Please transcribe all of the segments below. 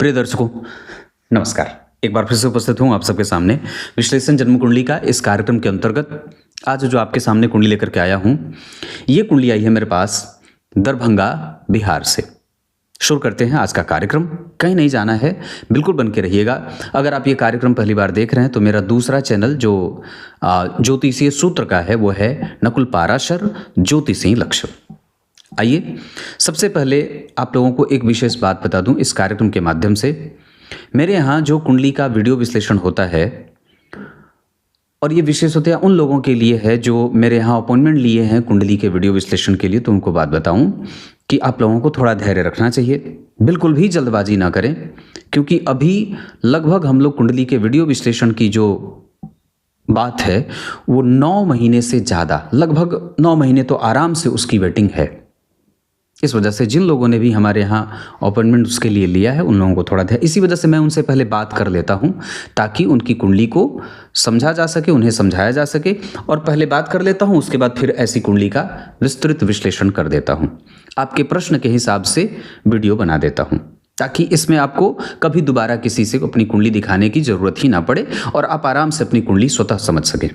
प्रिय दर्शकों, नमस्कार। एक बार फिर से उपस्थित हूँ आप सबके सामने विश्लेषण जन्म कुंडली का इस कार्यक्रम के अंतर्गत। आज जो आपके सामने कुंडली लेकर के आया हूँ, ये कुंडली आई है मेरे पास दरभंगा, बिहार से। शुरू करते हैं आज का कार्यक्रम। कहीं नहीं जाना है, बिल्कुल बन के रहिएगा। अगर आप ये कार्यक्रम पहली बार देख रहे हैं तो मेरा दूसरा चैनल जो ज्योतिषीय सूत्र का है वो है नकुल पाराशर ज्योतिषी लक्ष्य। आइए सबसे पहले आप लोगों को एक विशेष बात बता दूं इस कार्यक्रम के माध्यम से। मेरे यहाँ जो कुंडली का वीडियो विश्लेषण होता है, और ये विशेषतः उन लोगों के लिए है जो मेरे यहाँ अपॉइंटमेंट लिए हैं कुंडली के वीडियो विश्लेषण के लिए, तो उनको बात बताऊं कि आप लोगों को थोड़ा धैर्य रखना चाहिए, बिल्कुल भी जल्दबाजी ना करें, क्योंकि अभी लगभग हम लोग कुंडली के वीडियो विश्लेषण की जो बात है वो 9 महीने से ज़्यादा, लगभग 9 महीने तो आराम से उसकी वेटिंग है। इस वजह से जिन लोगों ने भी हमारे यहाँ अपॉइंटमेंट उसके लिए लिया है उन लोगों को थोड़ा इसी वजह से मैं उनसे पहले बात कर लेता हूँ ताकि उनकी कुंडली को समझा जा सके, उन्हें समझाया जा सके। और पहले बात कर लेता हूँ, उसके बाद फिर ऐसी कुंडली का विस्तृत विश्लेषण कर देता हूँ। आपके प्रश्न के हिसाब से वीडियो बना देता हूँ ताकि इसमें आपको कभी दोबारा किसी से अपनी कुंडली दिखाने की ज़रूरत ही ना पड़े और आप आराम से अपनी कुंडली स्वतः समझ सकें।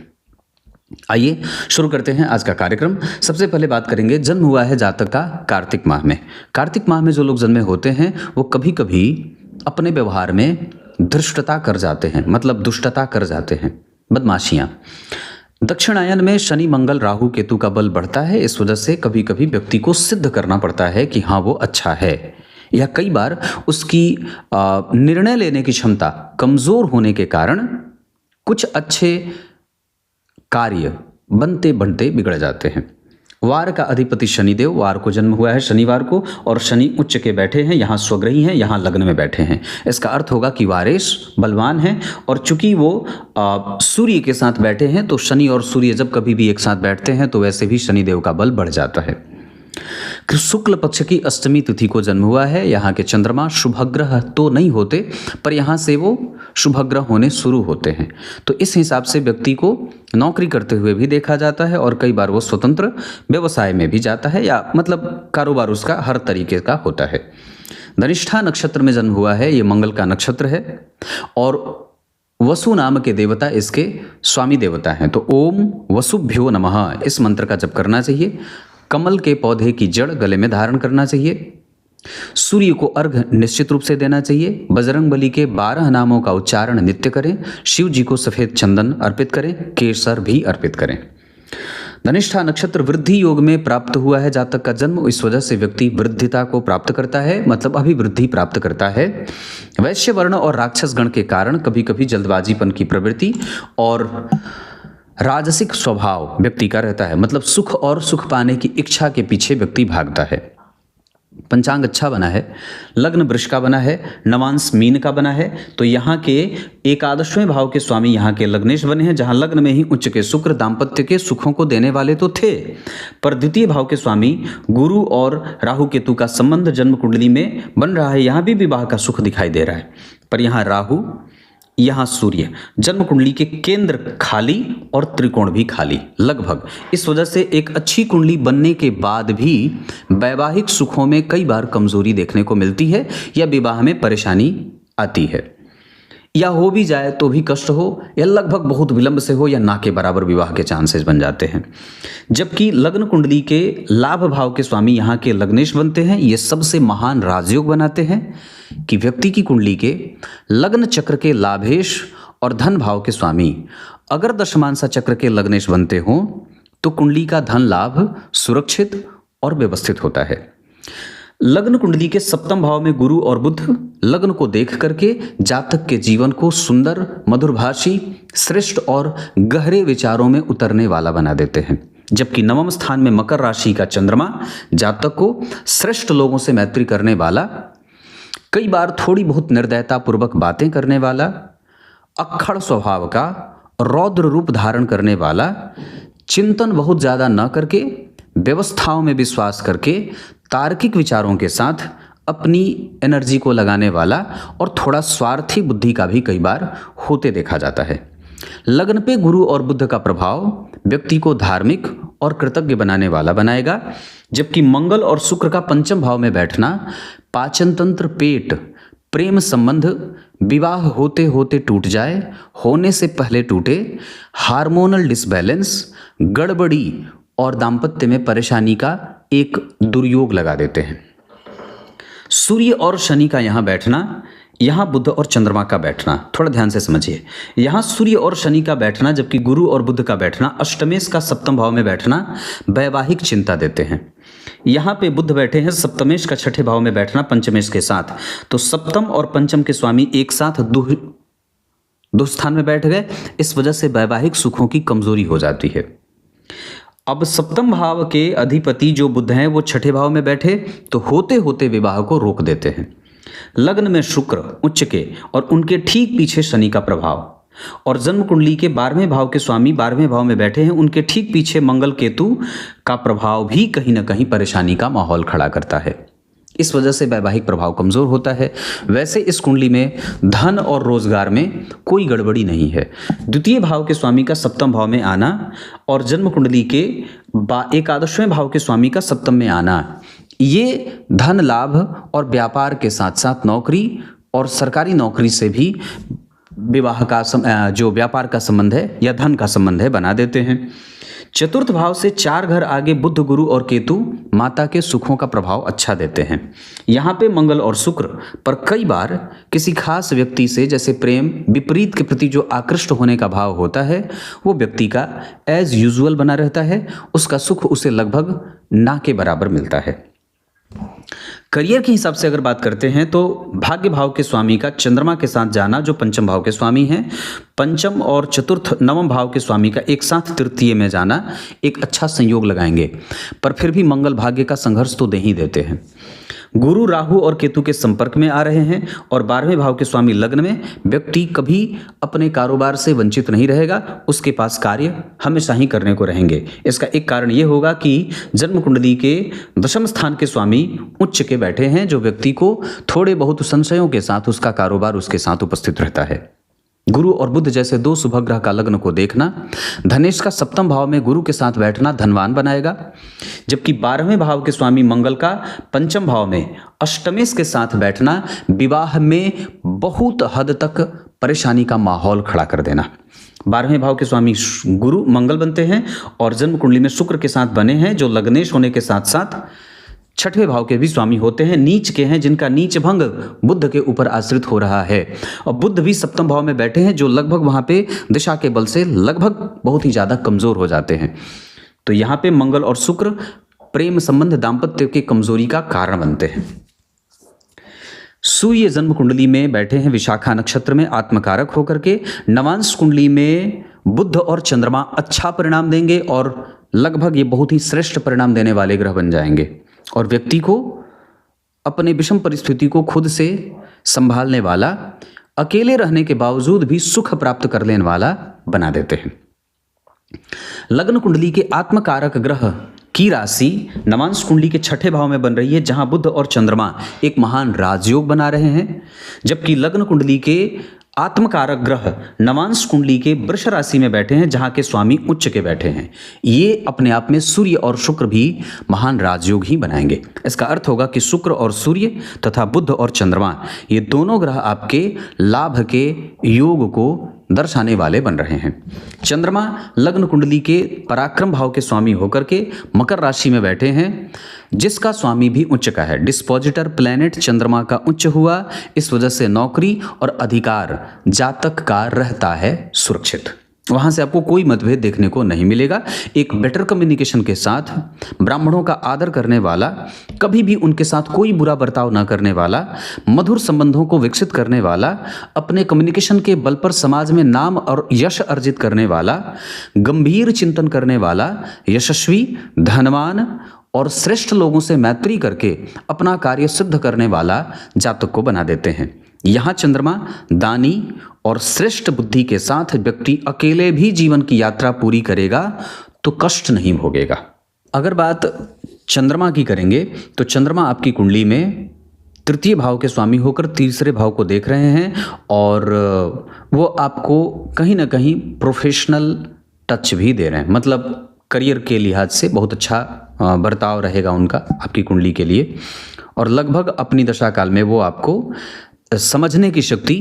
आइए शुरू करते हैं आज का कार्यक्रम। सबसे पहले बात करेंगे, जन्म हुआ है जातक का कार्तिक माह में। कार्तिक माह में जो लोग जन्मे होते हैं वो कभी कभी अपने व्यवहार में धृष्टता कर जाते हैं, मतलब दुष्टता कर जाते हैं, बदमाशियाँ। दक्षिणायन में शनि मंगल राहु केतु का बल बढ़ता है, इस वजह से कभी कभी व्यक्ति को सिद्ध करना पड़ता है कि हाँ वो अच्छा है, या कई बार उसकी निर्णय लेने की क्षमता कमज़ोर होने के कारण कुछ अच्छे कार्य बनते बनते बिगड़ जाते हैं। वार का अधिपति शनिदेव, वार को जन्म हुआ है शनिवार को, और शनि उच्च के बैठे हैं, यहाँ स्वग्रही हैं, यहाँ लग्न में बैठे हैं। इसका अर्थ होगा कि वारेश बलवान हैं, और चूंकि वो सूर्य के साथ बैठे हैं तो शनि और सूर्य जब कभी भी एक साथ बैठते हैं तो वैसे भी शनिदेव का बल बढ़ जाता है। शुक्ल पक्ष की अष्टमी तिथि को जन्म हुआ है। यहाँ के चंद्रमा शुभग्रह तो नहीं होते, पर यहाँ से वो शुभग्रह होने शुरू होते हैं, तो इस हिसाब से व्यक्ति को नौकरी करते हुए भी देखा जाता है, और कई बार वो स्वतंत्र व्यवसाय में भी जाता है, या मतलब कारोबार उसका हर तरीके का होता है। धनिष्ठा नक्षत्र में जन्म हुआ है, ये मंगल का नक्षत्र है, और वसु नाम के देवता इसके स्वामी देवता हैं। तो ओम वसुभ्यो नमः इस मंत्र का जप करना चाहिए। कमल के पौधे की जड़ गले में धारण करना चाहिए। सूर्य को अर्घ निश्चित रूप से देना चाहिए। बजरंगबली के 12 नामों का उच्चारण नित्य करें। शिव जी को सफेद चंदन अर्पित करें, केसर भी अर्पित करें। धनिष्ठा नक्षत्र वृद्धि योग में प्राप्त हुआ है जातक का जन्म, इस वजह से व्यक्ति वृद्धिता को प्राप्त करता है, मतलब अभिवृद्धि प्राप्त करता है। वैश्य वर्ण और राक्षस गण के कारण कभी कभी जल्दबाजीपन की प्रवृत्ति और राजसिक स्वभाव व्यक्ति का रहता है, मतलब सुख और सुख पाने की इच्छा के पीछे व्यक्ति भागता है। पंचांग अच्छा बना है, लग्न वृष का बना है, नवांश मीन का बना है, तो यहाँ के 11वें भाव के स्वामी यहाँ के लग्नेश बने हैं, जहाँ लग्न में ही उच्च के शुक्र दाम्पत्य के सुखों को देने वाले तो थे, पर द्वितीय भाव के स्वामी गुरु और राहु केतु का संबंध जन्म कुंडली में बन रहा है। यहाँ भी विवाह का सुख दिखाई दे रहा है, पर यहाँ राहु, यहाँ सूर्य, जन्म कुंडली के केंद्र खाली और त्रिकोण भी खाली लगभग। इस वजह से एक अच्छी कुंडली बनने के बाद भी वैवाहिक सुखों में कई बार कमजोरी देखने को मिलती है, या विवाह में परेशानी आती है, या हो भी जाए तो भी कष्ट हो, या लगभग बहुत विलंब से हो, या ना के बराबर विवाह के चांसेस बन जाते हैं। जबकि लग्न कुंडली के लाभ भाव के स्वामी यहाँ के लग्नेश बनते हैं, ये सबसे महान राजयोग बनाते हैं कि व्यक्ति की कुंडली के लग्न चक्र के लाभेश और धन भाव के स्वामी अगर दशमांसा चक्र के लग्नेश बनते हों तो कुंडली का धन लाभ सुरक्षित और व्यवस्थित होता है। लग्न कुंडली के 7वें भाव में गुरु और बुध लग्न को देख करके जातक के जीवन को सुंदर, मधुरभाषी, श्रेष्ठ और गहरे विचारों में उतरने वाला बना देते हैं। जबकि 9वें स्थान में मकर राशि का चंद्रमा जातक को श्रेष्ठ लोगों से मैत्री करने वाला, कई बार थोड़ी बहुत निर्दयता पूर्वक बातें करने वाला, अक्खड़ स्वभाव का, रौद्र रूप धारण करने वाला, चिंतन बहुत ज़्यादा न करके व्यवस्थाओं में विश्वास करके तार्किक विचारों के साथ अपनी एनर्जी को लगाने वाला, और थोड़ा स्वार्थी बुद्धि का भी कई बार होते देखा जाता है। लग्न पे गुरु और बुध का प्रभाव व्यक्ति को धार्मिक और कृतज्ञ बनाने वाला बनाएगा, जबकि मंगल और शुक्र का 5वें भाव में बैठना पाचन तंत्र, पेट, प्रेम संबंध विवाह होते होते टूट जाए, होने से पहले टूटे, हार्मोनल डिसबैलेंस, गड़बड़ी और दाम्पत्य में परेशानी का एक दुर्योग लगा देते हैं। सूर्य और शनि का यहाँ बैठना, यहाँ बुध और चंद्रमा का बैठना, थोड़ा ध्यान से समझिए। यहाँ सूर्य और शनि का बैठना, जबकि गुरु और बुध का बैठना, अष्टमेश का सप्तम भाव में बैठना वैवाहिक चिंता देते हैं। यहाँ पे बुध बैठे हैं सप्तमेश का छठे भाव में बैठना पंचमेश के साथ, तो सप्तम और पंचम के स्वामी एक साथ दुस्थान में बैठ गए। इस वजह से वैवाहिक सुखों की कमजोरी हो जाती है। अब सप्तम भाव के अधिपति जो बुध हैं वो छठे भाव में बैठे तो होते होते विवाह को रोक देते हैं। लग्न में शुक्र उच्च के और उनके ठीक पीछे शनि का प्रभाव, और जन्म कुंडली के 12वें भाव के स्वामी 12वें भाव में बैठे हैं, उनके ठीक पीछे मंगल केतु का प्रभाव भी कहीं ना कहीं परेशानी का माहौल खड़ा करता है। इस वजह से वैवाहिक प्रभाव कमजोर होता है। वैसे इस कुंडली में धन और रोजगार में कोई गड़बड़ी नहीं है। द्वितीय भाव के स्वामी का सप्तम भाव में आना और जन्म कुंडली के एकादशवें भाव के स्वामी का सप्तम में आना, ये धन लाभ और व्यापार के साथ साथ नौकरी और सरकारी नौकरी से भी विवाह का जो व्यापार का संबंध है या धन का संबंध है बना देते हैं। चतुर्थ भाव से 4 घर आगे बुध गुरु और केतु माता के सुखों का प्रभाव अच्छा देते हैं। यहाँ पे मंगल और शुक्र पर कई बार किसी खास व्यक्ति से, जैसे प्रेम विपरीत के प्रति जो आकृष्ट होने का भाव होता है, वो व्यक्ति का एज यूजुअल बना रहता है। उसका सुख उसे लगभग ना के बराबर मिलता है। करियर के हिसाब से अगर बात करते हैं तो भाग्य भाव के स्वामी का चंद्रमा के साथ जाना, जो पंचम भाव के स्वामी हैं, पंचम और चतुर्थ नवम भाव के स्वामी का एक साथ तृतीय में जाना एक अच्छा संयोग लगाएंगे। पर फिर भी मंगल भाग्य का संघर्ष तो दे ही देते हैं। गुरु राहु और केतु के संपर्क में आ रहे हैं और 12वें भाव के स्वामी लग्न में, व्यक्ति कभी अपने कारोबार से वंचित नहीं रहेगा, उसके पास कार्य हमेशा ही करने को रहेंगे। इसका एक कारण ये होगा कि जन्म कुंडली के दशम स्थान के स्वामी उच्च के बैठे हैं, जो व्यक्ति को थोड़े बहुत संशयों के साथ उसका कारोबार उसके साथ उपस्थित रहता है। गुरु और बुध जैसे 2 शुभ ग्रह का लग्न को देखना, धनेश का सप्तम भाव में गुरु के साथ बैठना धनवान बनाएगा, जबकि 12वें भाव के स्वामी मंगल का पंचम भाव में अष्टमेश के साथ बैठना विवाह में बहुत हद तक परेशानी का माहौल खड़ा कर देना। 12वें भाव के स्वामी गुरु मंगल बनते हैं और जन्म कुंडली में शुक्र के साथ बने हैं, जो लग्नेश होने के साथ साथ छठवें भाव के भी स्वामी होते हैं, नीच के हैं, जिनका नीच भंग बुध के ऊपर आश्रित हो रहा है। और बुध भी सप्तम भाव में बैठे हैं, जो लगभग वहां पे दिशा के बल से लगभग बहुत ही ज्यादा कमजोर हो जाते हैं। तो यहाँ पे मंगल और शुक्र प्रेम संबंध दाम्पत्य की कमजोरी का कारण बनते हैं। सूर्य जन्म कुंडली में बैठे हैं विशाखा नक्षत्र में आत्मकारक होकर के। नवांश कुंडली में बुध और चंद्रमा अच्छा परिणाम देंगे और लगभग ये बहुत ही श्रेष्ठ परिणाम देने वाले ग्रह बन जाएंगे और व्यक्ति को अपने विषम परिस्थिति को खुद से संभालने वाला, अकेले रहने के बावजूद भी सुख प्राप्त कर लेने वाला बना देते हैं। लग्न कुंडली के आत्मकारक ग्रह की राशि नवांश कुंडली के छठे भाव में बन रही है, जहां बुध और चंद्रमा एक महान राजयोग बना रहे हैं, जबकि लग्न कुंडली के आत्मकारक ग्रह नवांश कुंडली के वृष राशि में बैठे हैं, जहां के स्वामी उच्च के बैठे हैं। ये अपने आप में सूर्य और शुक्र भी महान राजयोग ही बनाएंगे। इसका अर्थ होगा कि शुक्र और सूर्य तथा बुध और चंद्रमा ये दोनों ग्रह आपके लाभ के योग को दर्शाने वाले बन रहे हैं। चंद्रमा लग्न कुंडली के पराक्रम भाव के स्वामी होकर के मकर राशि में बैठे हैं, जिसका स्वामी भी उच्च का है। डिस्पोजिटर प्लैनेट चंद्रमा का उच्च हुआ, इस वजह से नौकरी और अधिकार जातक का रहता है सुरक्षित। वहां से आपको कोई मतभेद देखने को नहीं मिलेगा। एक बेटर कम्युनिकेशन के साथ, ब्राह्मणों का आदर करने वाला, कभी भी उनके साथ कोई बुरा बर्ताव न करने वाला, मधुर संबंधों को विकसित करने वाला, अपने कम्युनिकेशन के बल पर समाज में नाम और यश अर्जित करने वाला, गंभीर चिंतन करने वाला, यशस्वी, धनवान और श्रेष्ठ लोगों से मैत्री करके अपना कार्य सिद्ध करने वाला जातक को बना देते हैं। यहाँ चंद्रमा दानी और श्रेष्ठ बुद्धि के साथ व्यक्ति अकेले भी जीवन की यात्रा पूरी करेगा तो कष्ट नहीं भोगेगा। अगर बात चंद्रमा की करेंगे तो चंद्रमा आपकी कुंडली में तृतीय भाव के स्वामी होकर तीसरे भाव को देख रहे हैं और वो आपको कहीं ना कहीं प्रोफेशनल टच भी दे रहे हैं, मतलब करियर के लिहाज से बहुत अच्छा बर्ताव रहेगा उनका आपकी कुंडली के लिए। और लगभग अपनी दशा काल में वो आपको समझने की शक्ति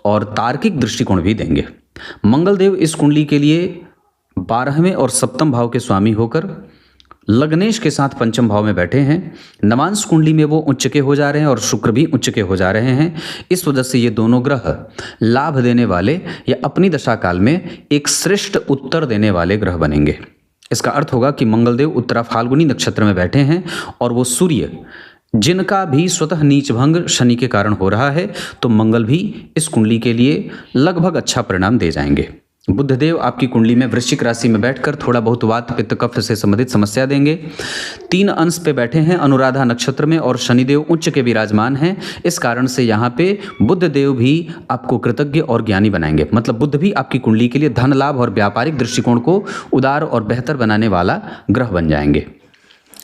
और तार्किक दृष्टिकोण भी देंगे। मंगलदेव इस कुंडली के लिए 12वें और सप्तम भाव के स्वामी होकर लग्नेश के साथ पंचम भाव में बैठे हैं। नवांश कुंडली में वो उच्च के हो जा रहे हैं और शुक्र भी उच्च के हो जा रहे हैं। इस वजह से ये दोनों ग्रह लाभ देने वाले या अपनी दशा काल में एक श्रेष्ठ उत्तर देने वाले ग्रह बनेंगे। इसका अर्थ होगा कि मंगलदेव उत्तरा फाल्गुनी नक्षत्र में बैठे हैं और वो सूर्य जिनका भी स्वतः नीच भंग शनि के कारण हो रहा है, तो मंगल भी इस कुंडली के लिए लगभग अच्छा परिणाम दे जाएंगे। बुधदेव आपकी कुंडली में वृश्चिक राशि में बैठकर थोड़ा बहुत वात पित्त कफ से संबंधित समस्या देंगे। 3 अंश पे बैठे हैं अनुराधा नक्षत्र में और शनिदेव उच्च के विराजमान हैं। इस कारण से यहाँ पे बुधदेव भी आपको कृतज्ञ और ज्ञानी बनाएंगे। मतलब बुध भी आपकी कुंडली के लिए धन लाभ और व्यापारिक दृष्टिकोण को उदार और बेहतर बनाने वाला ग्रह बन जाएंगे।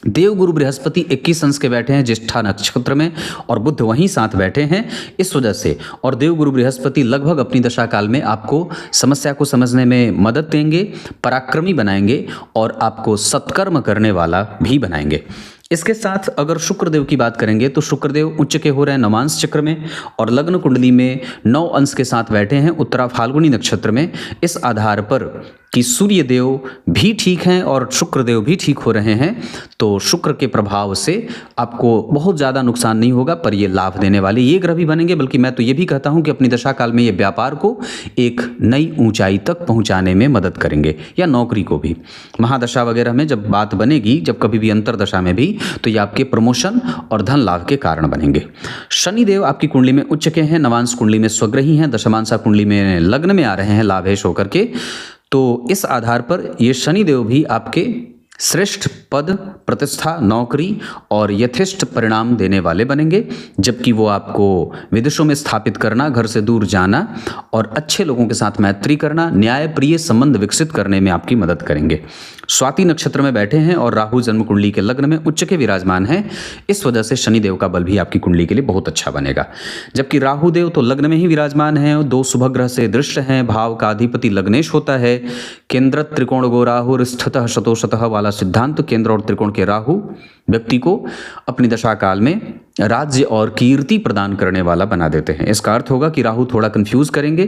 देव गुरु बृहस्पति 21 अंश के बैठे हैं ज्येष्ठा नक्षत्र में और बुध वहीं साथ बैठे हैं। इस वजह से और देव गुरु बृहस्पति लगभग अपनी दशा काल में आपको समस्या को समझने में मदद देंगे, पराक्रमी बनाएंगे और आपको सत्कर्म करने वाला भी बनाएंगे। इसके साथ अगर शुक्रदेव की बात करेंगे तो शुक्रदेव उच्च के हो रहे हैं नवांश चक्र में और लग्न कुंडली में 9 अंश के साथ बैठे हैं उत्तरा फाल्गुनी नक्षत्र में। इस आधार पर कि सूर्य देव भी ठीक हैं और शुक्रदेव भी ठीक हो रहे हैं, तो शुक्र के प्रभाव से आपको बहुत ज़्यादा नुकसान नहीं होगा, पर ये लाभ देने वाले ये ग्रह भी बनेंगे। बल्कि मैं तो ये भी कहता हूँ कि अपनी दशा काल में ये व्यापार को एक नई ऊंचाई तक पहुँचाने में मदद करेंगे या नौकरी को भी। महादशा वगैरह में जब बात बनेगी, जब कभी भी अंतरदशा में भी, तो ये आपके प्रमोशन और धन लाभ के कारण बनेंगे। शनिदेव आपकी कुंडली में उच्च के हैं, नवांश कुंडली में स्वग्रही हैं, दशमांशा कुंडली में लग्न में आ रहे हैं लाभेश होकर के। तो इस आधार पर ये शनिदेव भी आपके श्रेष्ठ पद, प्रतिष्ठा, नौकरी और यथेष्ट परिणाम देने वाले बनेंगे। जबकि वो आपको विदेशों में स्थापित करना, घर से दूर जाना और अच्छे लोगों के साथ मैत्री करना, न्यायप्रिय संबंध विकसित करने में आपकी मदद करेंगे। स्वाति नक्षत्र में बैठे हैं और राहु जन्म कुंडली के लग्न में उच्च के विराजमान हैं। इस वजह से शनिदेव का बल भी आपकी कुंडली के लिए बहुत अच्छा बनेगा। जबकि राहु देव तो लग्न में ही विराजमान हैं और 2 शुभ ग्रह से दृष्ट हैं। भाव का अधिपति लग्नेश होता है। केंद्र त्रिकोण गो राहु स्थितः शतोशतः वाला सिद्धांत, केंद्र और त्रिकोण के राहु व्यक्ति को अपनी दशा काल में राज्य और कीर्ति प्रदान करने वाला बना देते हैं। इसका अर्थ होगा कि राहु थोड़ा कंफ्यूज करेंगे।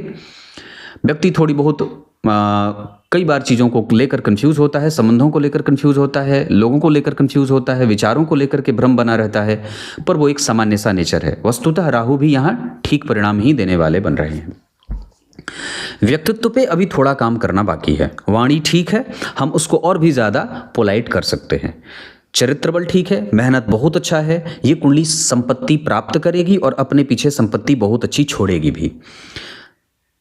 व्यक्ति थोड़ी बहुत कई बार चीज़ों को लेकर कंफ्यूज होता है, संबंधों को लेकर कंफ्यूज होता है, लोगों को लेकर कंफ्यूज होता है, विचारों को लेकर के भ्रम बना रहता है, पर वो एक सामान्य सा नेचर है। वस्तुतः राहु भी यहाँ ठीक परिणाम ही देने वाले बन रहे हैं। व्यक्तित्व पे अभी थोड़ा काम करना बाकी है। वाणी ठीक है, हम उसको और भी ज़्यादा पोलाइट कर सकते हैं। चरित्र बल ठीक है, मेहनत बहुत अच्छा है। ये कुंडली संपत्ति प्राप्त करेगी और अपने पीछे संपत्ति बहुत अच्छी छोड़ेगी भी।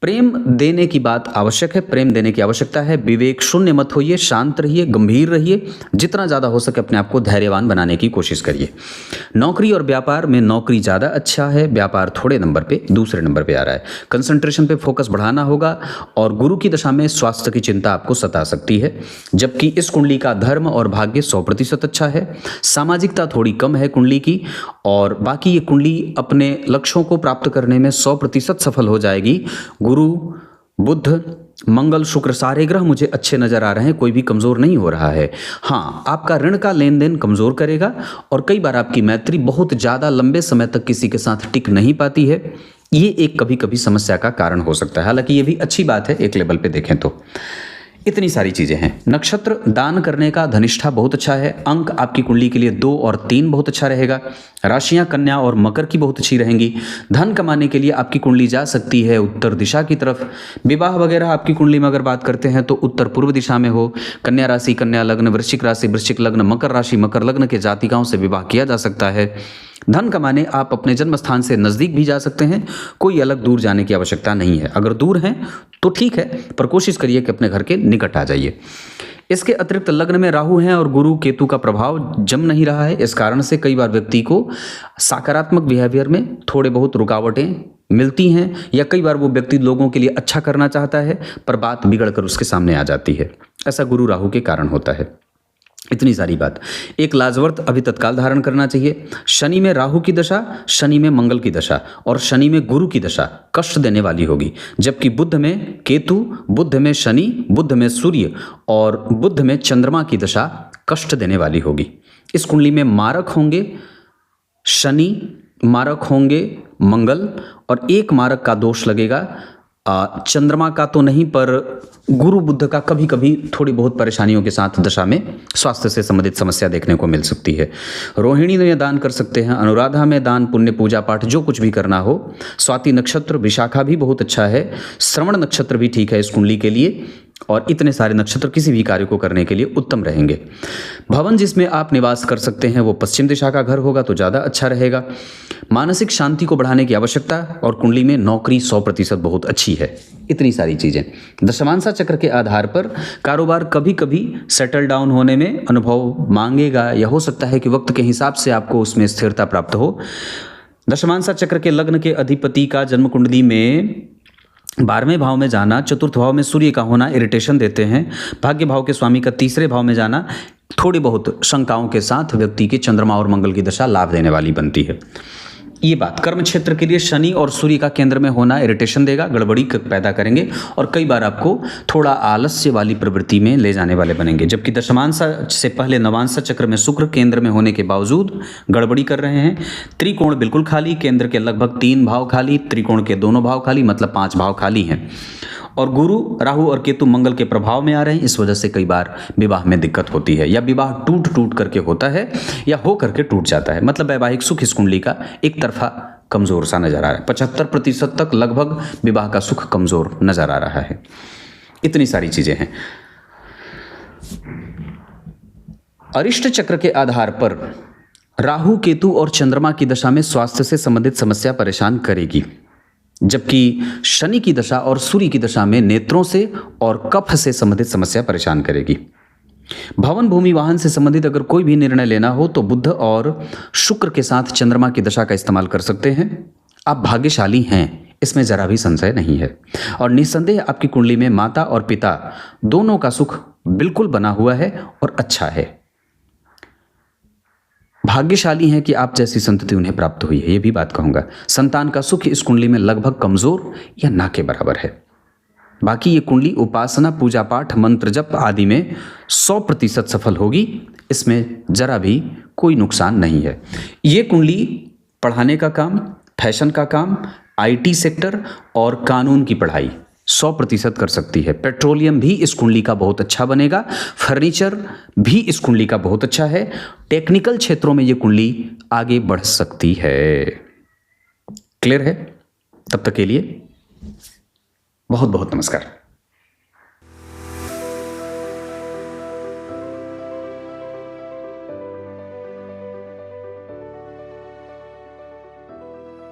प्रेम देने की बात आवश्यक है, प्रेम देने की आवश्यकता है। विवेक शून्य मत होइए, शांत रहिए, गंभीर रहिए। जितना ज़्यादा हो सके अपने आप को धैर्यवान बनाने की कोशिश करिए। नौकरी और व्यापार में नौकरी ज़्यादा अच्छा है, व्यापार थोड़े नंबर पे, दूसरे नंबर पे आ रहा है। कंसंट्रेशन पे फोकस बढ़ाना होगा और गुरु की दशा में स्वास्थ्य की चिंता आपको सता सकती है। जबकि इस कुंडली का धर्म और भाग्य 100% अच्छा है। सामाजिकता थोड़ी कम है कुंडली की, और बाकी ये कुंडली अपने लक्ष्यों को प्राप्त करने में 100% सफल हो जाएगी। गुरु, बुध, मंगल, शुक्र सारे ग्रह मुझे अच्छे नजर आ रहे हैं, कोई भी कमजोर नहीं हो रहा है। हाँ, आपका ऋण का लेन देन कमजोर करेगा और कई बार आपकी मैत्री बहुत ज़्यादा लंबे समय तक किसी के साथ टिक नहीं पाती है। ये एक कभी कभी समस्या का कारण हो सकता है। हालांकि ये भी अच्छी बात है एक लेवल पे देखें तो। इतनी सारी चीज़ें हैं। नक्षत्र दान करने का धनिष्ठा बहुत अच्छा है। अंक आपकी कुंडली के लिए 2 और 3 बहुत अच्छा रहेगा। राशियां कन्या और मकर की बहुत अच्छी रहेंगी। धन कमाने के लिए आपकी कुंडली जा सकती है उत्तर दिशा की तरफ। विवाह वगैरह आपकी कुंडली में अगर बात करते हैं तो उत्तर पूर्व दिशा में हो। कन्या राशि, कन्या लग्न, वृश्चिक राशि, वृश्चिक लग्न, मकर राशि, मकर लग्न के जातिकाओं से विवाह किया जा सकता है। धन कमाने आप अपने जन्म स्थान से नज़दीक भी जा सकते हैं, कोई अलग दूर जाने की आवश्यकता नहीं है। अगर दूर हैं तो ठीक है, पर कोशिश करिए कि अपने घर के निकट आ जाइए। इसके अतिरिक्त लग्न में राहु हैं और गुरु केतु का प्रभाव जम नहीं रहा है। इस कारण से कई बार व्यक्ति को सकारात्मक बिहेवियर में थोड़े बहुत रुकावटें मिलती हैं, या कई बार वो व्यक्ति लोगों के लिए अच्छा करना चाहता है पर बात बिगड़ कर उसके सामने आ जाती है। ऐसा गुरु राहु के कारण होता है। इतनी सारी बात। एक लाजवर्त अभी तत्काल धारण करना चाहिए। शनि में राहु की दशा, शनि में मंगल की दशा और शनि में गुरु की दशा कष्ट देने वाली होगी। जबकि बुध में केतु, बुध में शनि, बुध में सूर्य और बुध में चंद्रमा की दशा कष्ट देने वाली होगी। इस कुंडली में मारक होंगे शनि, मारक होंगे मंगल, और एक मारक का दोष लगेगा चंद्रमा का तो नहीं, पर गुरु बुध का कभी कभी थोड़ी बहुत परेशानियों के साथ दशा में स्वास्थ्य से संबंधित समस्या देखने को मिल सकती है। रोहिणी में दान कर सकते हैं, अनुराधा में दान, पुण्य पूजा पाठ जो कुछ भी करना हो। स्वाति नक्षत्र, विशाखा भी बहुत अच्छा है, श्रवण नक्षत्र भी ठीक है इस कुंडली के लिए, और इतने सारे नक्षत्र किसी भी कार्य को करने के लिए उत्तम रहेंगे। भवन जिसमें आप निवास कर सकते हैं वो पश्चिम दिशा का घर होगा तो ज़्यादा अच्छा रहेगा। मानसिक शांति को बढ़ाने की आवश्यकता, और कुंडली में नौकरी 100% बहुत अच्छी है। इतनी सारी चीज़ें दशमांशा चक्र के आधार पर कारोबार कभी कभी सेटल डाउन होने में अनुभव मांगेगा, या हो सकता है कि वक्त के हिसाब से आपको उसमें स्थिरता प्राप्त हो। दशमांशा चक्र के लग्न के अधिपति का जन्म कुंडली में 12वें भाव में जाना, चतुर्थ भाव में सूर्य का होना इरिटेशन देते हैं। भाग्य भाव के स्वामी का तीसरे भाव में जाना थोड़ी बहुत शंकाओं के साथ व्यक्ति के चंद्रमा और मंगल की दशा लाभ देने वाली बनती है। ये बात कर्म क्षेत्र के लिए शनि और सूर्य का केंद्र में होना इरिटेशन देगा, गड़बड़ी पैदा करेंगे, और कई बार आपको थोड़ा आलस्य वाली प्रवृत्ति में ले जाने वाले बनेंगे। जबकि दशमांशा से पहले नवांशा चक्र में शुक्र केंद्र में होने के बावजूद गड़बड़ी कर रहे हैं। त्रिकोण बिल्कुल खाली, केंद्र के लगभग 3 भाव खाली, त्रिकोण के दोनों भाव खाली, मतलब 5 भाव खाली हैं। और गुरु, राहु और केतु मंगल के प्रभाव में आ रहे हैं, इस वजह से कई बार विवाह में दिक्कत होती है, या विवाह टूट करके होता है या हो करके टूट जाता है। मतलब वैवाहिक सुख इस कुंडली का एक तरफा कमजोर सा नजर आ रहा है। 75% तक लगभग विवाह का सुख कमजोर नजर आ रहा है। इतनी सारी चीजें हैं। अरिष्ट चक्र के आधार पर राहु, केतु और चंद्रमा की दशा में स्वास्थ्य से संबंधित समस्या परेशान करेगी, जबकि शनि की दशा और सूर्य की दशा में नेत्रों से और कफ से संबंधित समस्या परेशान करेगी। भवन, भूमि, वाहन से संबंधित अगर कोई भी निर्णय लेना हो तो बुध और शुक्र के साथ चंद्रमा की दशा का इस्तेमाल कर सकते हैं। आप भाग्यशाली हैं, इसमें जरा भी संशय नहीं है, और निस्संदेह आपकी कुंडली में माता और पिता दोनों का सुख बिल्कुल बना हुआ है और अच्छा है। भाग्यशाली हैं कि आप जैसी संतति उन्हें प्राप्त हुई है, ये भी बात कहूंगा। संतान का सुख इस कुंडली में लगभग कमजोर या ना के बराबर है। बाकी ये कुंडली उपासना, पूजा पाठ, मंत्र जप आदि में 100% सफल होगी, इसमें जरा भी कोई नुकसान नहीं है। ये कुंडली पढ़ाने का काम, फैशन का काम, IT सेक्टर और कानून की पढ़ाई 100% कर सकती है। पेट्रोलियम भी इस कुंडली का बहुत अच्छा बनेगा, फर्नीचर भी इस कुंडली का बहुत अच्छा है। टेक्निकल क्षेत्रों में ये कुंडली आगे बढ़ सकती है। क्लियर है? तब तक के लिए बहुत बहुत नमस्कार।